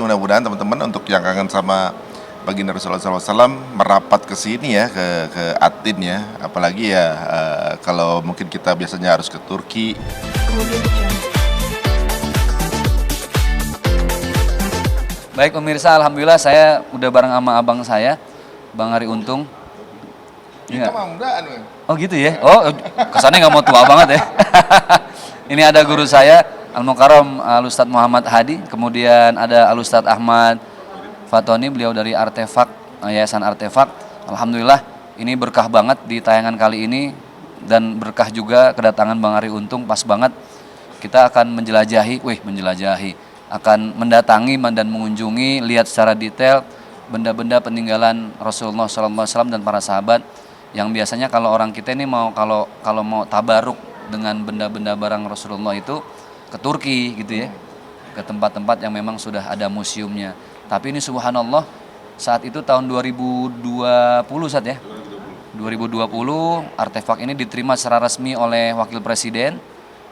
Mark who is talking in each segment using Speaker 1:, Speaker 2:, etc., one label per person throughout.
Speaker 1: mudah-mudahan teman-teman untuk yang kangen sama baginda Rasulullah SAW merapat ke sini ya, ke Atin ya. Apalagi ya kalau mungkin kita biasanya harus ke Turki.
Speaker 2: Baik pemirsa, alhamdulillah saya udah bareng sama abang saya, Bang Ari Untung.
Speaker 1: Kita mah mudaan, kan?
Speaker 2: Oh gitu ya? Oh kesannya nggak mau tua banget ya. Ini ada guru saya, Al-Mukarram Al-Ustadz Muhammad Hadi. Kemudian ada Al-Ustadz Ahmad Fatoni, beliau dari Artefak, Yayasan Artefak. Alhamdulillah ini berkah banget di tayangan kali ini. Dan berkah juga kedatangan Bang Ari Untung, pas banget. Kita akan akan mendatangi dan mengunjungi, lihat secara detail benda-benda peninggalan Rasulullah SAW dan para sahabat. Yang biasanya kalau orang kita ini kalau mau tabaruk dengan benda-benda barang Rasulullah itu ke Turki gitu ya, ke tempat-tempat yang memang sudah ada museumnya. Tapi ini subhanallah, saat itu tahun 2020 saat ya, 2020 artefak ini diterima secara resmi oleh Wakil Presiden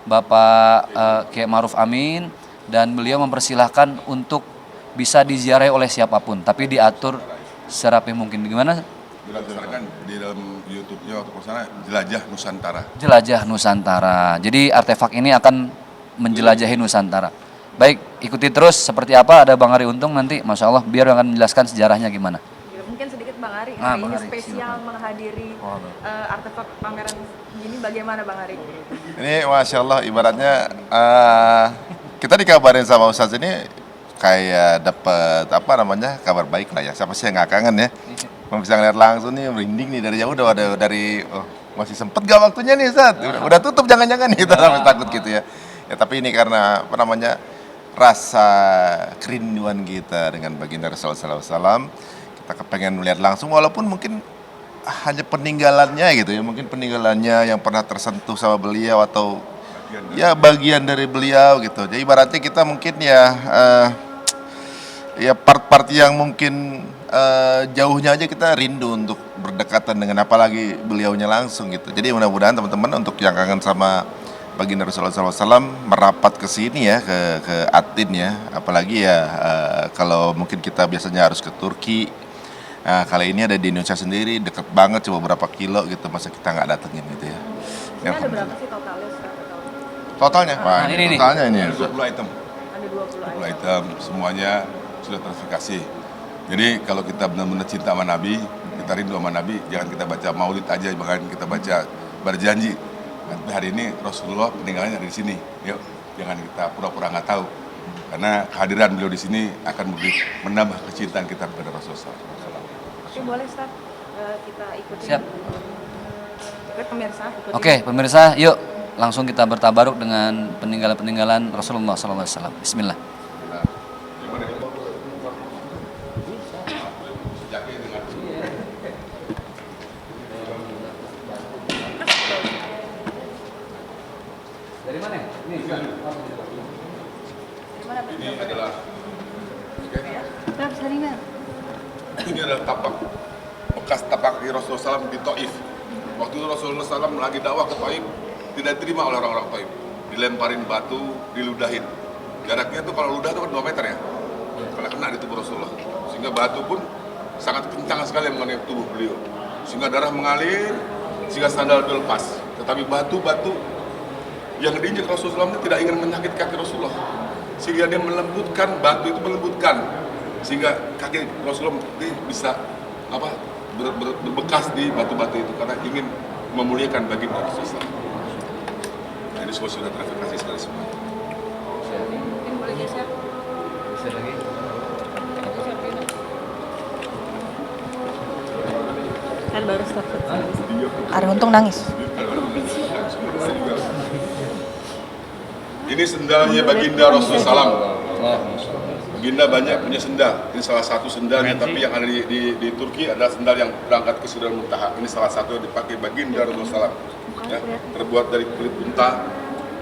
Speaker 2: Bapak Kiai Ma'ruf Amin, dan beliau mempersilahkan untuk bisa diziarahi oleh siapapun, tapi diatur serapi mungkin. Gimana?
Speaker 3: Berdasarkan di dalam YouTube-nya waktu ke sana, Jelajah Nusantara.
Speaker 2: Jelajah Nusantara. Jadi artefak ini akan menjelajahi Nusantara. Baik, ikuti terus seperti apa ada Bang Ari Untung nanti, Masya Allah, biar akan menjelaskan sejarahnya gimana.
Speaker 4: Mungkin sedikit Bang Ari,
Speaker 2: Bang
Speaker 4: ini
Speaker 2: Ari,
Speaker 4: spesial menghadiri artefak pameran ini, bagaimana Bang Ari?
Speaker 1: Ini Masya Allah, ibaratnya kita dikabarin sama Ustadz ini kayak dapat kabar baik lah ya. Siapa sih yang nggak kangen ya? Mau bisa ngeliat langsung nih, merinding nih dari jauh udah dari masih sempet gak waktunya nih Ustadz? Udah tutup jangan-jangan gitu, sampai takut gitu ya. Ya tapi ini karena rasa kerinduan kita dengan baginda Rasulullah SAW, kita kepengen melihat langsung walaupun mungkin hanya peninggalannya gitu ya, mungkin peninggalannya yang pernah tersentuh sama beliau atau ya bagian dari beliau gitu. Jadi ibaratnya kita mungkin ya part-part yang mungkin jauhnya aja kita rindu untuk berdekatan dengan apalagi beliaunya langsung gitu. Jadi mudah-mudahan teman-teman untuk yang kangen sama baginda Rasulullah SAW merapat ke sini ya, ke Atin ya. Apalagi ya kalau mungkin kita biasanya harus ke Turki. Nah, kali ini ada di Indonesia sendiri, deket banget, cuma berapa kilo gitu, masa kita nggak datengin gitu ya.
Speaker 4: Ini ada berapa sih totalnya?
Speaker 1: Totalnya? Wah,
Speaker 2: ini
Speaker 1: totalnya ini.
Speaker 3: 20 item.
Speaker 4: Ada 20
Speaker 3: item, semuanya sudah terverifikasi. Jadi kalau kita benar-benar cinta sama Nabi, kita rindu sama Nabi, jangan kita baca maulid aja, bahkan kita baca berjanji. Tapi hari ini Rasulullah peninggalannya ada di sini. Yuk, jangan kita pura-pura nggak tahu. Karena kehadiran beliau di sini akan menambah kecintaan kita kepada Rasulullah.
Speaker 4: Oke, boleh Ustaz, kita ikuti.
Speaker 2: Siap.
Speaker 4: Oke pemirsa, ikuti.
Speaker 2: Oke pemirsa, yuk langsung kita bertabaruk dengan peninggalan-peninggalan Rasulullah SAW. Bismillah. Dari mana?
Speaker 3: Ini adalah ini adalah tapak, bekas tapak Rasulullah SAW di Taif. Waktu itu Rasulullah SAW lagi dakwah ke Taif, tidak diterima oleh orang-orang Taif. Dilemparin batu, diludahin. Jaraknya tuh kalau ludah itu kan 2 meter ya, kalau kena di tubuh Rasulullah. Sehingga batu pun sangat kencang sekali mengenai tubuh beliau. Sehingga darah mengalir, sehingga sandal beliau lepas. Tetapi batu-batu yang diinjak Rasulullah SAW tidak ingin menyakiti kaki Rasulullah. Sehingga dia melembutkan, batu itu melembutkan. Sehingga kaki Rasulullah bisa berbekas di batu-batu itu karena ingin memuliakan baginda Rasulullah. Nah, ini semua sudah terverifikasi sekali semua.
Speaker 4: Mungkin boleh geser.
Speaker 2: Bisa lagi.
Speaker 4: Kan baru stop. Ari Untung nangis.
Speaker 3: Ini sendalnya baginda Rasulullah SAW. Baginda banyak punya sendal. Ini salah satu sendalnya, tapi yang ada di Turki adalah sendal yang berangkat ke Sidratul Muntaha. Ini salah satu yang dipakai baginda Rasulullah SAW. Ya, terbuat dari kulit unta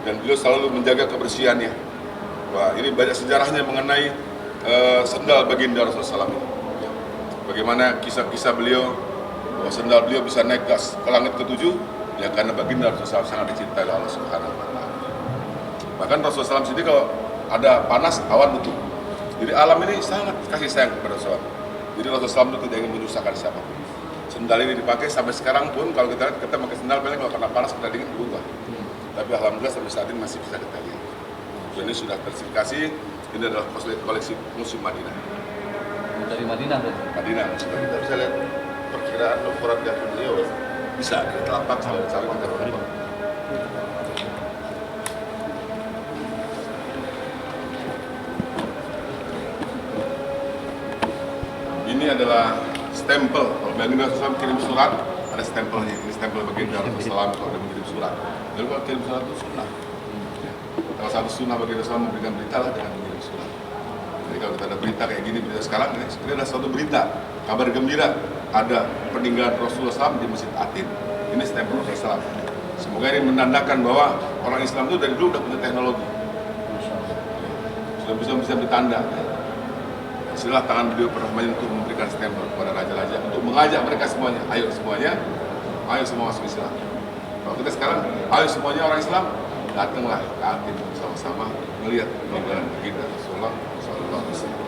Speaker 3: dan beliau selalu menjaga kebersihannya. Wah, ini banyak sejarahnya mengenai sendal baginda Rasulullah SAW. Ya. Bagaimana kisah-kisah beliau, bahwa sendal beliau bisa naik ke langit ke-7, ya karena baginda Rasulullah SAW sangat dicintai oleh Allah Subhanahu wa Ta'ala. Bahkan Rasulullah SAW sendiri kalau ada panas, awan nutup. Jadi alam ini sangat kasih sayang kepada Rasulullah. Jadi Rasulullah SAW itu tidak ingin menyusahkan siapapun. Sendal ini dipakai sampai sekarang pun kalau kita lihat, kita pakai sendal paling kalau kena panas, kena dingin berubah. Tapi alhamdulillah sampai saat ini masih bisa kita lihat. Dan ini sudah tersertifikasi, ini adalah koleksi musim Madinah.
Speaker 2: Dari Madinah berarti.
Speaker 3: Madinah.
Speaker 1: Kita bisa lihat perkiraan ukuran kaki beliau.
Speaker 3: Bisa di telapak sampai kita berubah. Ini adalah stempel. Kalau baginda Rasulullah kirim surat, ada stempelnya. Ini stempel baginda Rasulullah kalau ada mengirim surat. Jadi kalau kirim surat itu sunnah. Ya. Salah satu sunnah baginda Rasulullah memberikan berita lah dengan mengirim surat. Jadi kalau kita ada berita kayak gini, berita sekarang, ini adalah suatu berita, kabar gembira. Ada peninggalan Rasulullah SAW di Masjid Atin. Ini stempel Rasulullah SAW. Semoga ini menandakan bahwa orang Islam itu dari dulu udah punya teknologi. Sudah bisa bertanda. Setelah tangan beliau pernah menyentuh memberikan stempel kepada raja-raja untuk mengajak mereka semuanya, ayo semua masuk Islam. Kalau kita sekarang, ayo semuanya orang Islam, datanglah ke Atin sama-sama melihat peninggalan baginda Rasulullah Sallallahu Alaihi Wasallam.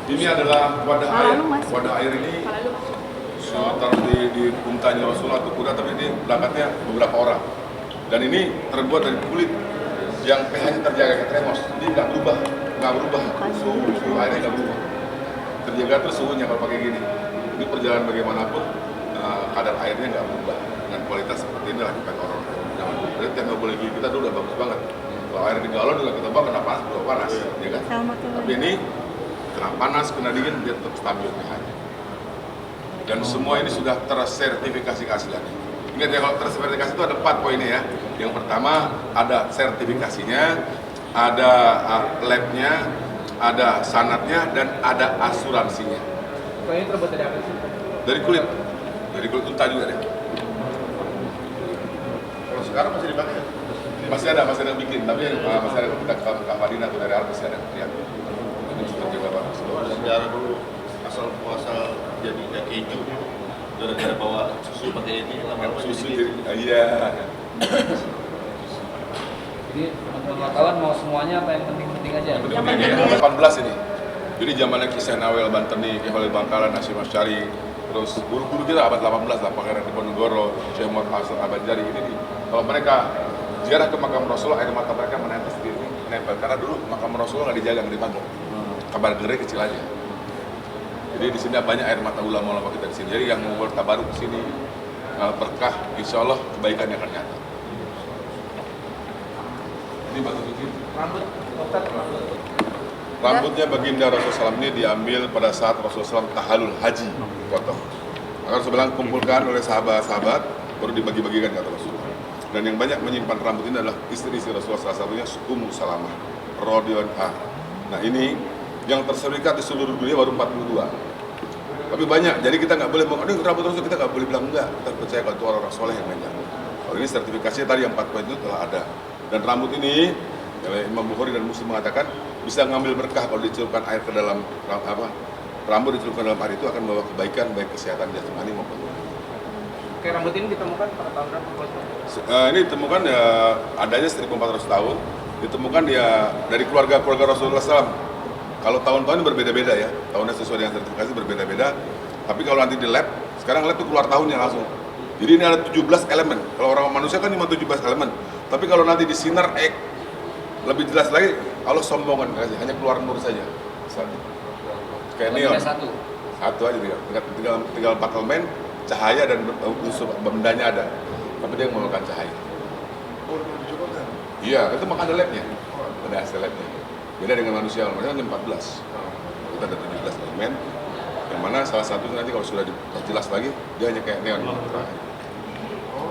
Speaker 3: Ini adalah wadah air. Wadah air ini taruh di puntanya Rasulullah atau kuda, tapi ini berangkatnya beberapa orang. Dan ini terbuat dari kulit yang pH-nya terjaga kayak termos, jadi nggak berubah, suhu airnya nggak berubah, terjaga terus suhunya kalau pakai gini. Ini perjalanan bagaimanapun kadar airnya nggak berubah dengan kualitas seperti ini lah dipakai orang zaman dulu. Jadi teknologi kita dulu udah bagus banget. Kalau air di galon juga kita bawa kena panas, ya kan? Tapi ini kena panas, kena dingin dia tetap stabil pH-nya. Dan semua ini sudah tersertifikasi keasliannya. Ingat ya, kalau tersertifikasi itu ada 4 poinnya ya. Yang pertama ada sertifikasinya, ada labnya, ada sanatnya, dan ada asuransinya.
Speaker 5: Ini terbuat dari apa sih?
Speaker 3: Dari kulit unta juga deh.
Speaker 1: Kalau sekarang masih dipakai?
Speaker 3: Masih ada yang bikin, tapi masih ada kita ke Madinah atau dari Arab masih ada yang ini super juga bagus.
Speaker 1: Sejarah dulu asal muasal jadinya keju gara-gara bawa susu pakai ini lama-lama
Speaker 3: Susu
Speaker 1: jadi
Speaker 3: jadi, iya.
Speaker 2: Jadi teman-teman wartawan mau semuanya apa yang penting-penting aja?
Speaker 3: Yang penting 18 ini. Jadi zamannya Kisah Nawel Banteni, Ki Khalil Bangkalan, Hasyim Asy'ari, terus guru-guru kita abad 18 lah, Pangeran Diponegoro, Syekh Muhammad Hasan Abadjari ini. Kalau mereka ziarah ke makam Rasulullah, air mata mereka menetes sendiri, menempel. Karena dulu makam Rasulullah nggak dijaga, nggak dipakai. Kabar gere kecil aja. Jadi di sini banyak air mata ulama-ulama kita di sini. Jadi yang mau bertabaruk ke sini berkah, insya Allah kebaikannya akan nyata. Ini batu cincin. Rambutnya baginda Rasulullah SAW ini diambil pada saat Rasulullah SAW tahallul haji, potong. Maka Rasulullah kumpulkan oleh sahabat-sahabat, baru dibagi-bagikan kata Rasulullah. Dan yang banyak menyimpan rambut ini adalah istri-istri Rasulullah, salah satunya Ummu Salamah radhiyallahu anha. Nah ini yang tersertifikat di seluruh dunia baru 42. Tapi banyak, jadi kita nggak boleh bilang, aduh rambut Rasul, kita nggak boleh bilang enggak. Kita percaya kalau itu orang soleh yang megang. Kalau ini sertifikasinya tadi yang 4 poin itu telah ada. Dan rambut ini, Imam Bukhari dan Muslim mengatakan bisa ngambil berkah kalau dicelupkan air ke dalam rambut dicelupkan dalam air itu akan membawa kebaikan baik kesehatan jasmani maupun tubuh.
Speaker 5: Oke, rambut ini ditemukan pada tahun berapa?
Speaker 3: Ini ditemukan ya adanya 1400 tahun. Ditemukan ya dari keluarga Rasulullah SAW. Kalau tahun-tahun ini berbeda-beda ya, tahunnya sesuai dengan sertifikasi berbeda-beda. Tapi kalau nanti di lab, sekarang lab itu keluar tahunnya langsung. Jadi ini ada 17 elemen. Kalau orang manusia kan cuma 17 elemen. Tapi kalau nanti di sinar lebih jelas lagi, Allah sombongan hanya keluar nur saja. Kayak neon. Satu aja tinggal 4 elemen, cahaya dan unsur bendanya ada. Tapi dia mengeluarkan cahaya. Iya, itu maka ada labnya. Ada hasil labnya. Beda dengan manusia hanya 14. Kita ada 17 elemen. Yang mana salah satu nanti kalau sudah diperjelas lagi, dia hanya kayak neon.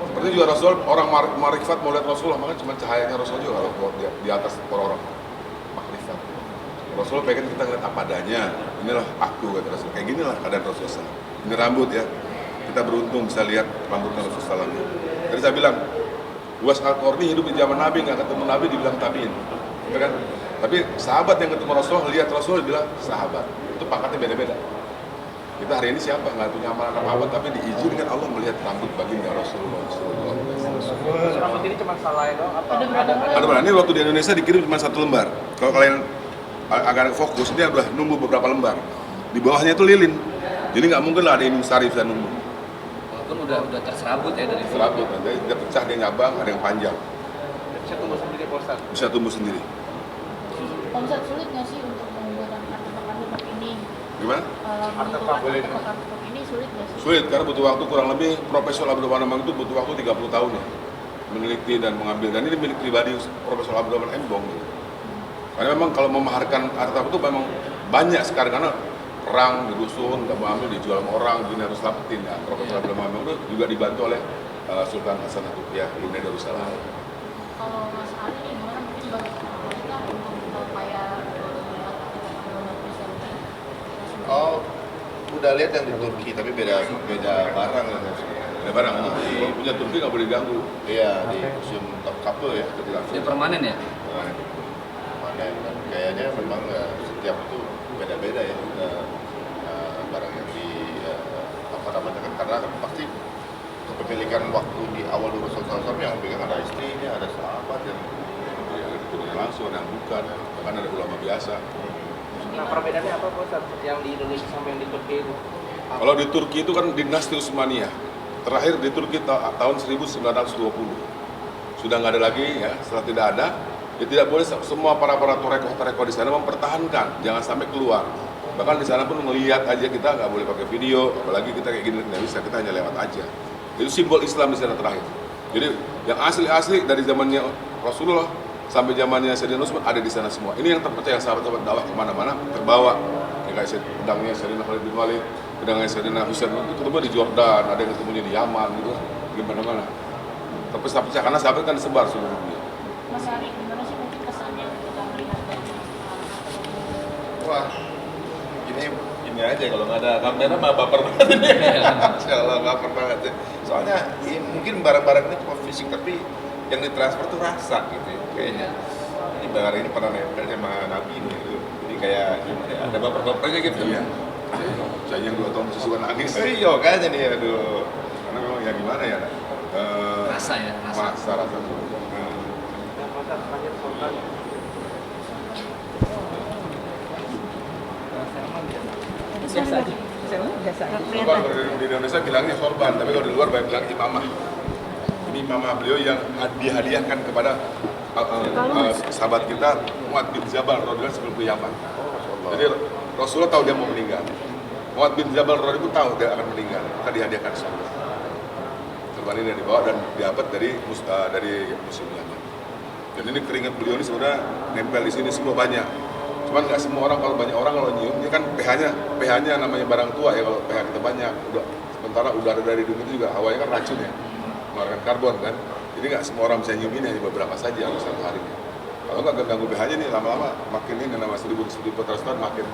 Speaker 3: Seperti juga Rasul, orang makrifat mau lihat Rasulullah, maka cuma cahayanya Rasul juga kalau di atas orang-orang makrifat. Rasul pengen kita lihat apa adanya. Inilah aku kata Rasul. Kayak ginilah keadaan Rasulullah. Ini rambut ya. Kita beruntung bisa lihat rambutnya Rasulullah. Jadi saya bilang, Uwais Al-Qarni hidup di zaman Nabi, nggak ketemu Nabi dibilang tabiin, gitu kan? Tapi sahabat yang ketemu Rasul, lihat Rasul dibilang sahabat. Itu pangkatnya beda-beda. Kita hari ini siapa? Nggak punya amalan apa-apa, tapi diizinkan Allah melihat rambut baginda Rasulullah.
Speaker 5: Rambut ini cuma salah itu apa?
Speaker 4: Ada berapa lembar?
Speaker 3: Ada berapa? Ini waktu di Indonesia dikirim cuma 1 lembar. Kalau kalian agak fokus, ini udah nunggu beberapa lembar. Di bawahnya itu lilin. Jadi nggak mungkin lah ada yang Sari bisa nunggu.
Speaker 2: Walaupun udah terserabut ya dari
Speaker 3: Serabut, dia pecah, dia nyabang, ada yang panjang.
Speaker 5: Bisa tunggu sendiri Pak Ustadz.
Speaker 3: Bisa tumbuh sendiri.
Speaker 6: Pak Ustadz, sulit nggak sih untuk menggunakan artefak-artefak ini?
Speaker 3: Gimana?
Speaker 6: Mengumpulkan artefak-artefak ini sulit nggak sih?
Speaker 3: Sulit, karena butuh waktu kurang lebih Profesor Abdurrahman Embong itu butuh waktu 30 tahun ya. Meneliti dan mengambil, dan ini milik pribadi Profesor Abdurrahman Embong gitu. Karena memang kalau memaharkan artefak itu memang banyak sekarang, karena perang di dusun, nggak mau ambil, dijual sama orang, dunia harus dapetin ya. Profesor Abdurrahman Embong itu juga dibantu oleh Sultan Hasan Atiyah Brunei Darussalam.
Speaker 6: Kalau Mas Ari nih, gimana mungkin bagi kita untuk upaya
Speaker 1: Oh, udah lihat yang di Turki, tapi beda barang ya.
Speaker 3: Ada barang, kalau punya Turki nggak boleh diganggu.
Speaker 1: Iya, di Museum Topkapi ya,
Speaker 2: Ini permanen ya?
Speaker 1: mana kayaknya memang setiap itu beda-beda ya barang yang di apa namanya kan, karena kan pasti kepemilikan waktu di awal dulu Rasulullah yang pegang ada istrinya, ada sahabat yang
Speaker 3: Ada langsung, ada yang bukan, bahkan ada ulama biasa.
Speaker 5: Nah perbedaannya apa Pak Ustadz? Yang di Indonesia sama yang di Turki itu?
Speaker 3: Kalau di Turki itu kan dinasti Utsmaniyah. Terakhir di Turki tahun 1920. Sudah nggak ada lagi ya, setelah tidak ada, ya tidak boleh semua para torekoh di sana mempertahankan, jangan sampai keluar. Bahkan di sana pun ngelihat aja kita nggak boleh pakai video, apalagi kita kayak gini nggak bisa, kita hanya lewat aja. Itu simbol Islam di sana terakhir. Jadi yang asli dari zamannya Rasulullah sampai zamannya Sayyidina Utsman ada di sana semua. Ini yang terpercaya, sahabat-sahabat dakwah kemana-mana terbawa. Ya kayak pedangnya Sayyidina Khalid bin Walid, pedangnya Sayyidina Husain itu ketemu di Jordan, ada yang ketemunya di Yaman gitu, gimana-mana. Terpecah-pecah karena sahabat kan sebar seluruh dunia.
Speaker 6: Mas Ari, gimana sih mungkin kesannya ketika melihat dari
Speaker 1: wah, ini aja kalau nggak ada kamera mah baper banget ini. Masya Allah, baper banget ya. Soalnya ya, mungkin barang-barang ini cuma fisik, tapi yang ditransfer tuh rasa gitu ya, kayaknya. Ini barang ini pernah nempel sama Nabi ini gitu. Jadi kayak gimana ya, ada baper-bapernya gitu.
Speaker 3: Iya. Saya yang 2 tahun sesuatu nangis.
Speaker 1: Iya kayaknya nih, aduh.
Speaker 3: Karena memang ya gimana ya?
Speaker 2: Rasa ya, rasa.
Speaker 3: Rasa.
Speaker 5: Nah Pak Ustadz terakhir Sultan.
Speaker 4: Biasa aja. Biasa aja.
Speaker 3: Sorban di Indonesia bilangnya sorban, tapi kalau di luar banyak bilang imamah. Ini imamah beliau yang dihadiahkan kepada sahabat kita Mu'adz bin Jabal radhiyallahu sebelum ke Yaman. Jadi Rasulullah tahu dia mau meninggal. Mu'adz bin Jabal radhiyallahu tahu dia akan meninggal, maka dihadiahkan sorban. Sorban ini dibawa dan didapat dari musim Yaman. Dan ini keringat beliau ini sebenarnya nempel di sini semua banyak. Cuman nggak semua orang, kalau banyak orang kalau nyium, ini kan pH-nya namanya barang tua ya, kalau pH kita banyak. Sementara udara dari dunia itu juga hawanya kan racun ya, mengeluarkan karbon kan. Jadi nggak semua orang bisa nyium ini, hanya beberapa saja harus satu hari. Kalau nggak ganggu pH-nya nih, lama-lama makin ini nama 1400 tahun makin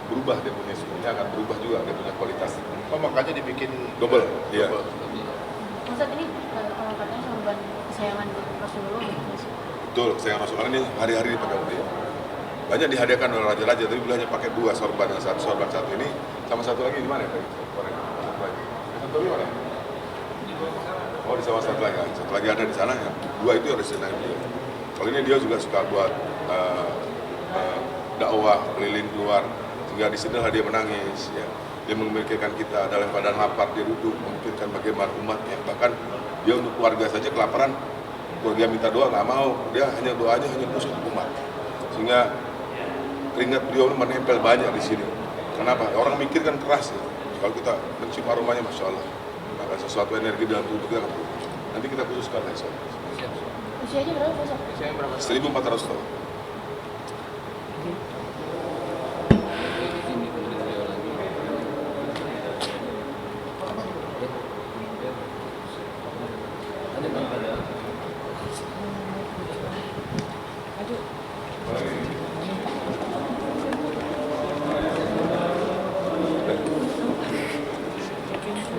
Speaker 3: berubah, dia punya suhunya akan berubah juga, dia punya kualitas.
Speaker 1: Oh makanya dibikin
Speaker 3: Double, iya.
Speaker 6: Mas Ari, ini kalau katanya sorban kesayangan Rasulullah gitu sih?
Speaker 3: Betul, sayang Rasulullah ini hari-hari dipakai beliau. Banyak dihadiahkan oleh raja-raja, tapi beliau hanya pakai 2 sorban, yang sorban satu ini sama satu lagi di mana ya? Satu lagi. Satu lagi mana? Oh, di sama satu lagi. Satu lagi ada di sana ya. 2 itu ada di sana beliau. Kalau ini dia juga suka buat dakwah keliling keluar, sehingga di sini dia menangis ya. Dia memikirkan kita dalam keadaan lapar, dia duduk memikirkan bagaimana umatnya. Bahkan dia untuk keluarga saja kelaparan, keluarga minta doa nggak mau, dia hanya doanya hanya khusus untuk umat. Sehingga keringat beliau menempel banyak di sini. Kenapa? Orang mikir kan keras ya. Kalau kita mencium aromanya, masya Allah, maka sesuatu energi dalam tubuh kita akan berubah. Nanti kita khususkan ya.
Speaker 6: Usianya berapa Mas Ari?
Speaker 5: Usianya berapa?
Speaker 3: 1400 tahun.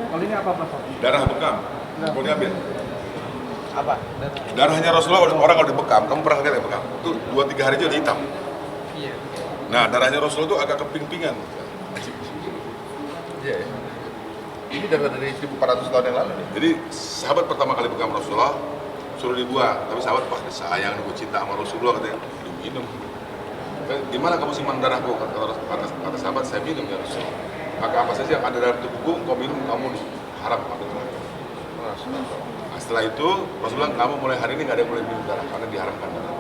Speaker 5: Kalau ini apa Pak Ustadz?
Speaker 3: Darah bekam, mau diambil.
Speaker 5: Apa?
Speaker 3: Darahnya Rasulullah, orang kalau dibekam, kamu pernah lihat ya bekam? Itu 2-3 hari aja udah hitam.
Speaker 5: Iya.
Speaker 3: Nah, darahnya Rasulullah itu agak keping-pingan.
Speaker 1: Iya ya. Ini dari 1400 tahun yang lalu nih.
Speaker 3: Jadi sahabat pertama kali bekam Rasulullah suruh dibuang, tapi sahabat wah sayang aku cinta sama Rasulullah katanya, minum. Gimana kamu simpan darahku? Kata sahabat, saya minum ya Rasulullah. Maka apa saja yang ada dalam tubuhku, kau minum, kamu haram pada Tuhan. Nah, setelah itu Rasulullah, kamu mulai hari ini nggak ada yang boleh minum darah karena diharamkan darah.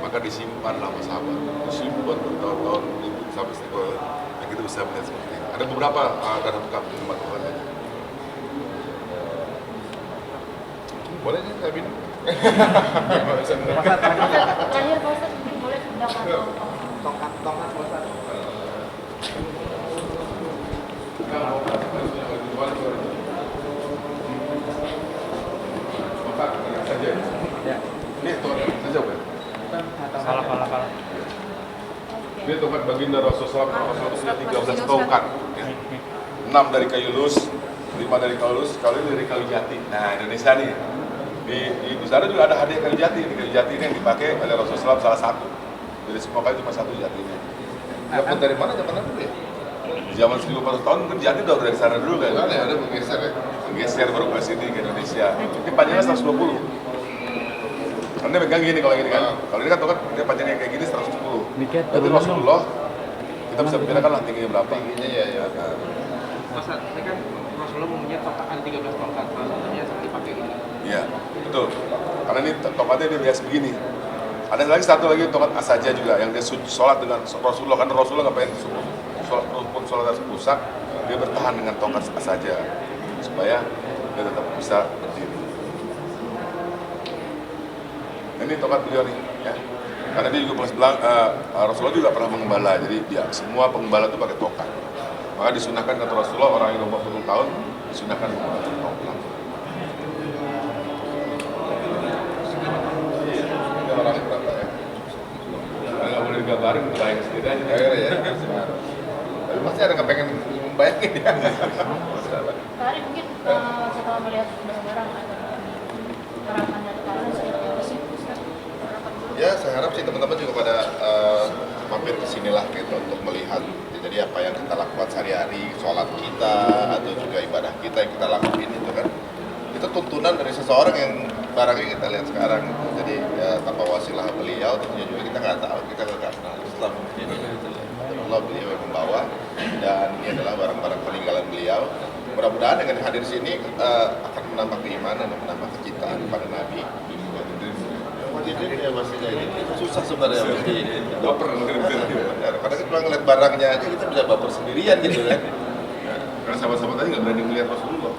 Speaker 3: Maka disimpan lama sahabat, disimpan bertahun-tahun sampai setelah yang kita bisa melihat seperti itu. Ada beberapa darah bekam di tempat Tuhan. Boleh nih saya minum?
Speaker 6: Terakhir Pak Ustadz, mungkin boleh sedang atau
Speaker 5: Tongkat Pak Ustadz. Ya.
Speaker 3: Ini tongkat saja bukan?
Speaker 5: Salah.
Speaker 3: Ini tongkat baginda Rasulullah punya 13 tongkat. Ya. 6 dari kayu lus, 5 dari kayu lus, kalau ini dari kayu jati. Nah Indonesia nih, di sana juga ada hadiah kayu jati. Kayu jati ini yang dipakai oleh Rasulullah salah satu. Jadi semua kayu cuma satu jatinya. Dapat dari mana zaman dulu ya? Zaman 1400 tahun mungkin jati udah dari sana dulu kan? Ada bergeser ya? Bergeser baru ke sini ke Indonesia. Ini panjangnya 120. Karena pegang gini kalau gini kan. Kalau ini kan tongkat dia panjangnya kayak gini 110. Jadi Rasulullah kita bisa bedakan lah tingginya berapa. Tingginya ya.
Speaker 5: Mas, ini kan Rasulullah mempunyai tongkat 13 tongkat, salah satunya seperti pakai ini.
Speaker 3: Iya, betul. Karena ini tongkatnya dia biasa begini. Ada lagi satu lagi tongkat asaja juga yang dia sholat dengan Rasulullah. Karena Rasulullah nggak pengen sholat rusak, dia bertahan dengan tongkat asaja supaya dia tetap bisa berdiri. Ini tongkat beliau nih, ya. Karena dia juga bilang Rasulullah juga pernah mengembala, jadi dia semua penggembala itu pakai tongkat. Maka disunahkan kata Rasulullah orang yang umur 40 tahun disunahkan menggunakan tongkat. Ini orangnya berapa ya? Nggak boleh digambarin, bayang sendiri aja. Ya. Tapi pasti ada nggak pengen membayangin ya.
Speaker 6: Tadi mungkin setelah melihat barang-barang ada harapan dari kalian seperti apa sih Ustaz? Harapan dulu.
Speaker 1: Ya saya harap sih teman-teman juga pada mampir ke sinilah gitu untuk melihat jadi apa yang kita lakukan sehari-hari, sholat kita atau juga ibadah kita yang kita lakuin itu kan itu tuntunan dari seseorang yang barangnya kita lihat sekarang gitu. Jadi ya, tanpa wasilah beliau tentunya juga kita nggak tahu, kita nggak kenal Islam ini gitu ya. Allah beliau yang membawa dan ini adalah barang-barang peninggalan beliau. Mudah-mudahan dengan hadir sini akan menambah keimanan dan menambah kecintaan pada Nabi. Jadi ya pastinya itu susah sebenarnya
Speaker 3: Baper ngirim-ngirim.
Speaker 1: benar. Karena kita ngeliat barangnya aja kita bisa baper sendirian gitu kan.
Speaker 3: Karena sahabat-sahabat tadi nggak berani melihat Rasulullah.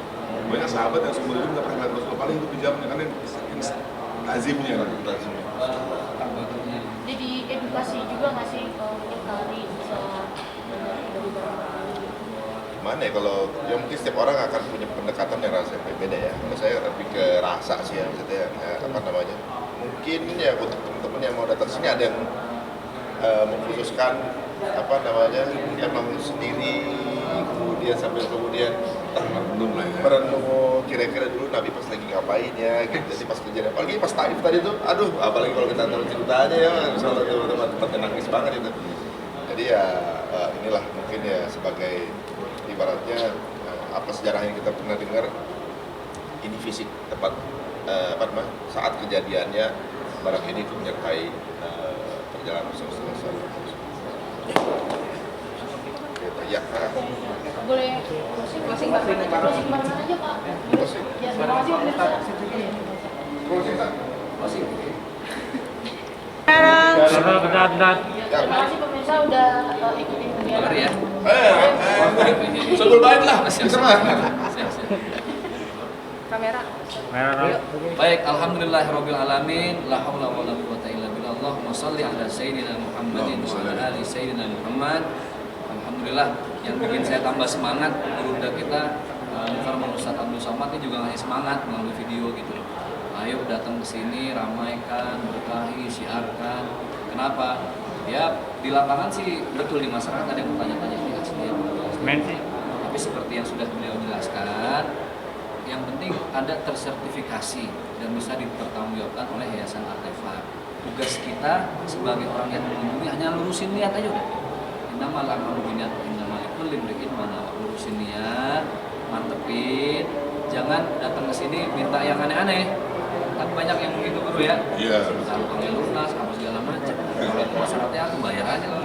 Speaker 3: Banyak sahabat yang seumur hidup nggak pernah melihat Rasulullah. Paling itu pejamnya karena saking lazimnya kan.
Speaker 6: Jadi edukasi juga nggak sih kalau mungkin kali bisa dari barang-barang?
Speaker 1: Mana ya kalau ya mungkin setiap orang akan punya pendekatan yang rasa berbeda ya. Kalau saya lebih ke rasa sih ya maksudnya apa namanya. Mungkin ya untuk teman-teman yang mau datang sini ada yang mengkhususkan apa namanya emang sendiri kemudian sambil kemudian merenung kira-kira dulu Nabi pas lagi ngapain ya gitu. Jadi pas kejadian apalagi pas Taif tadi tuh aduh apalagi kalau kita tahu ceritanya ya misalnya teman-teman tempatnya nangis banget itu. Jadi ya inilah mungkin ya sebagai ibaratnya apa sejarah yang kita pernah dengar ini fisik tempat apa namanya saat kejadiannya barang ini ikut menyertai perjalanan Rasulullah SAW. Ya,
Speaker 6: Boleh closing barang aja Pak. Ya terima kasih pemirsa. Terima kasih pemirsa udah ikutin kegiatan.
Speaker 2: Ya.
Speaker 1: sebel baik lah.
Speaker 4: Kamera.
Speaker 2: Baik, alhamdulillahirabbil alamin, la haula wala quwata illa billah. Allahumma shalli ala sayyidina Muhammadin wa ala ali sayyidina Muhammad. Alhamdulillah yang bikin saya tambah semangat guru kita Mukarram Ustaz Abdul Somad ini juga ngasih semangat melalui video gitu loh. Ayo datang ke sini, ramaikan, berkahi, siarkan. Kenapa? Ya di lapangan sih betul di masyarakat ada yang bertanya-tanya ini asli tapi seperti yang sudah beliau jelaskan, yang penting ada tersertifikasi dan bisa dipertanggungjawabkan oleh Yayasan Artefak. Tugas kita sebagai orang yang mengunjungi hanya lurusin niat aja udah. Innamal a'malu binniyat wa innamal likulli imri'in ma nawa. Lurusin niat, mantepin, jangan datang ke sini minta yang aneh-aneh. Tapi banyak yang begitu bro ya.
Speaker 3: Iya.
Speaker 2: Kalau lunas, apa segala macam. Kalau itu syaratnya aku bayar aja kalau.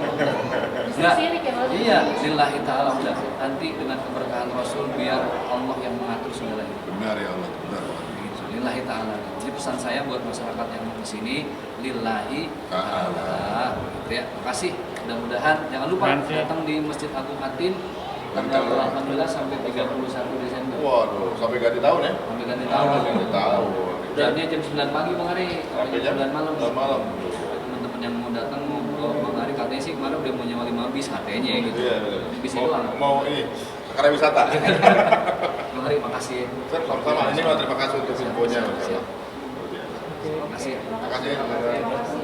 Speaker 6: Sirik ya, Mas?
Speaker 2: Iya, lillahi ta'ala udah. Nanti dengan keberkahan Rasul biar Allah yang mengatur segala itu.
Speaker 3: Benar ya Allah, benar.
Speaker 2: Gitu, lillahi ta'ala. Jadi pesan saya buat masyarakat yang mau kesini, lillahi ta'ala. Gitu ya. Makasih. Mudah-mudahan jangan lupa datang di Masjid Agung Atin tanggal 18 sampai 31 Desember.
Speaker 3: Waduh, sampai ganti tahun ya?
Speaker 2: Sampai ganti tahun.
Speaker 3: Ganti tahun.
Speaker 2: Jamnya jam 9 pagi Bang Ari, sampai jam 9 malam.
Speaker 3: 9 malam.
Speaker 2: Teman-teman yang mau datang mau ke Bang Ari katanya sih kemarin udah mau nyewa 5 bis katanya gitu.
Speaker 3: Iya.
Speaker 2: Bis
Speaker 3: Mau,
Speaker 2: doang.
Speaker 3: mau ini karena wisata.
Speaker 2: Bang Ari makasih.
Speaker 3: Sir, sama-sama. Ini mah terima kasih untuk infonya.
Speaker 2: Siap. Makasih.
Speaker 3: Terima kasih.